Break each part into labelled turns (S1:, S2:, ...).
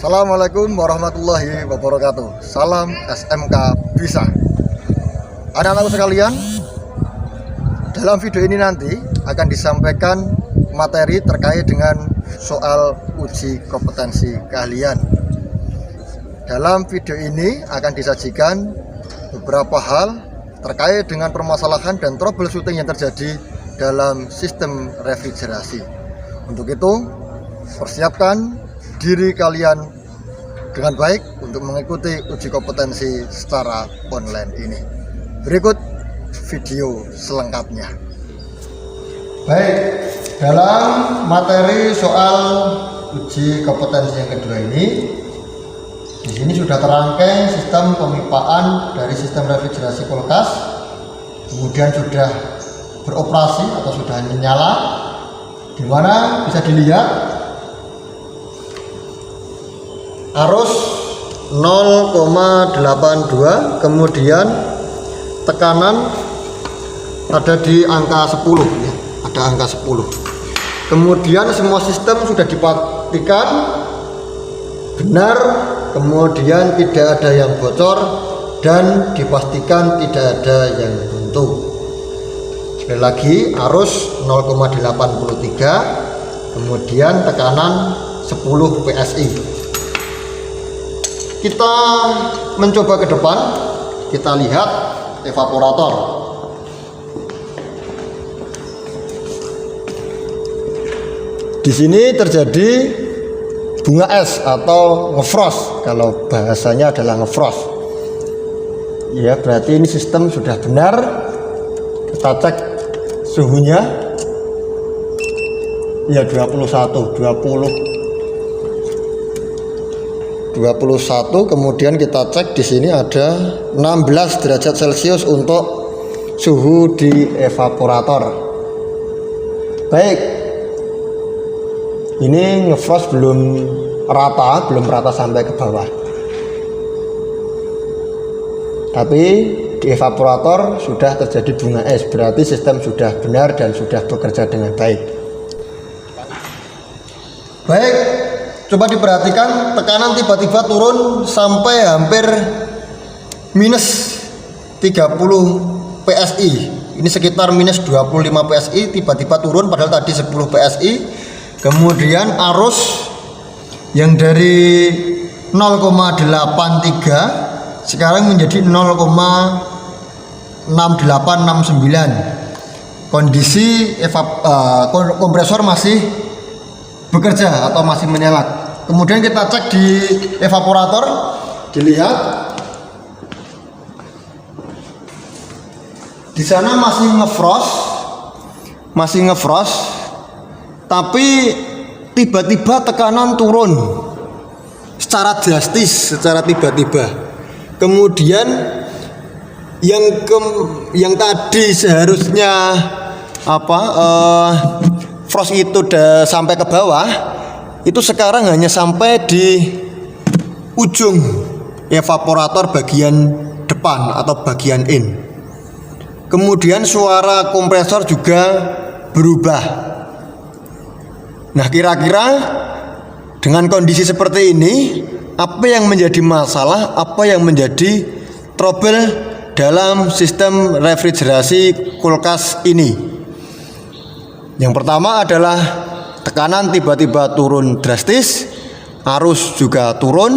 S1: Assalamualaikum warahmatullahi wabarakatuh. Salam SMK Bisa. Anak-anakku sekalian, dalam video ini nanti akan disampaikan materi terkait dengan soal uji kompetensi keahlian. Dalam video ini akan disajikan beberapa hal terkait dengan permasalahan dan troubleshooting yang terjadi dalam sistem refrigerasi. Untuk itu, persiapkan diri kalian dengan baik untuk mengikuti uji kompetensi secara online ini. Berikut video selengkapnya. Baik, dalam materi soal uji kompetensi yang kedua ini, di sini sudah terangkai sistem pemipaan dari sistem refrigerasi kulkas, kemudian sudah beroperasi atau sudah menyala, di mana bisa dilihat arus 0,82, kemudian tekanan ada di angka 10 ya, ada angka 10. Kemudian semua sistem sudah dipastikan benar, kemudian tidak ada yang bocor dan dipastikan tidak ada yang buntu. Sekali lagi, arus 0,83, kemudian tekanan 10 PSI. Kita mencoba ke depan, kita lihat evaporator. Di sini terjadi bunga es atau ngefrost, kalau bahasanya adalah ngefrost. Ya, berarti ini sistem sudah benar. Kita cek suhunya. Ya, 21, kemudian kita cek di sini ada 16 derajat Celcius untuk suhu di evaporator. Baik, ini ngefrost belum rata sampai ke bawah, tapi di evaporator sudah terjadi bunga es, berarti sistem sudah benar dan sudah bekerja dengan baik. Baik, coba diperhatikan, tekanan tiba-tiba turun sampai hampir minus 30 PSI. Ini sekitar minus 25 PSI, tiba-tiba turun padahal tadi 10 PSI. Kemudian arus yang dari 0,83 sekarang menjadi 0,6869. Kondisi kompresor masih bekerja atau masih menyala. Kemudian kita cek di evaporator, dilihat di sana masih ngefrost, tapi tiba-tiba tekanan turun secara drastis, secara tiba-tiba. Kemudian yang tadi seharusnya frost itu udah sampai ke bawah, itu sekarang hanya sampai di ujung evaporator bagian depan atau bagian in. Kemudian suara kompresor juga berubah. Nah, kira-kira dengan kondisi seperti ini, apa yang menjadi masalah, apa yang menjadi trouble dalam sistem refrigerasi kulkas ini? Yang pertama adalah tekanan tiba-tiba turun drastis, arus juga turun,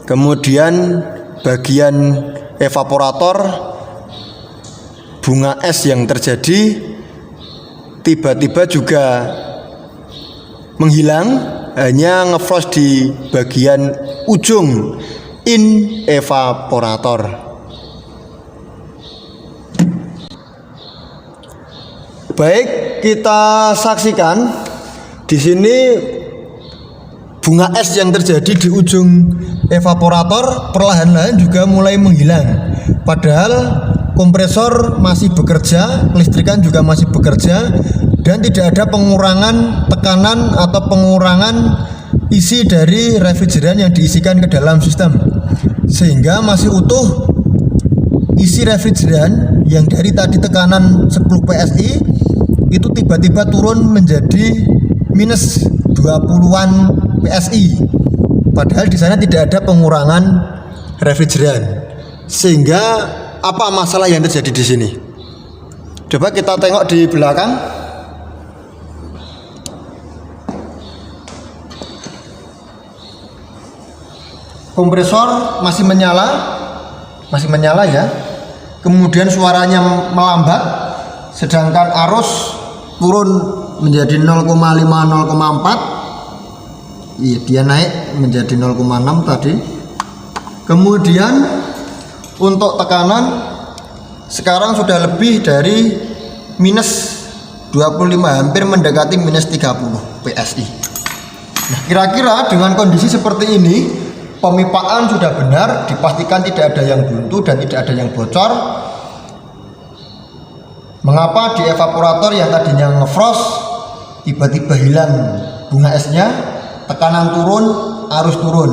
S1: kemudian bagian evaporator bunga es yang terjadi tiba-tiba juga menghilang, hanya ngefrost di bagian ujung in evaporator. Baik, kita saksikan di sini bunga es yang terjadi di ujung evaporator perlahan-lahan juga mulai menghilang. Padahal kompresor masih bekerja, kelistrikan juga masih bekerja, dan tidak ada pengurangan tekanan atau pengurangan isi dari refrigeran yang diisikan ke dalam sistem, sehingga masih utuh isi refrigeran yang dari tadi tekanan 10 PSI itu tiba-tiba turun menjadi minus 20-an PSI. Padahal di sana tidak ada pengurangan refrigeran. Sehingga apa masalah yang terjadi di sini? Coba kita tengok di belakang. Kompresor masih menyala ya. Kemudian suaranya melambat, sedangkan arus turun menjadi 0,5 0,4. Iya, dia naik menjadi 0,6 tadi. Kemudian untuk tekanan sekarang sudah lebih dari minus 25, hampir mendekati minus 30 PSI. Nah, kira-kira dengan kondisi seperti ini, pemipaan sudah benar, dipastikan tidak ada yang buntu dan tidak ada yang bocor. Mengapa di evaporator yang tadinya ngefrost tiba-tiba hilang bunga esnya? Tekanan turun, arus turun.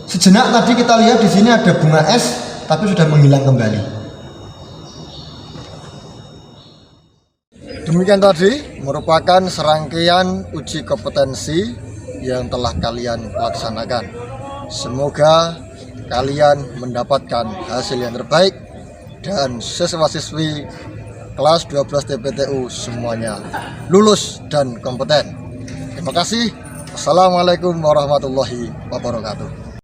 S1: Sejenak tadi kita lihat di sini ada bunga es, tapi sudah menghilang kembali. Demikian tadi merupakan serangkaian uji kompetensi yang telah kalian laksanakan. Semoga kalian mendapatkan hasil yang terbaik dan siswa-siswi kelas 12 TPTU semuanya lulus dan kompeten. Terima kasih. Assalamualaikum warahmatullahi wabarakatuh.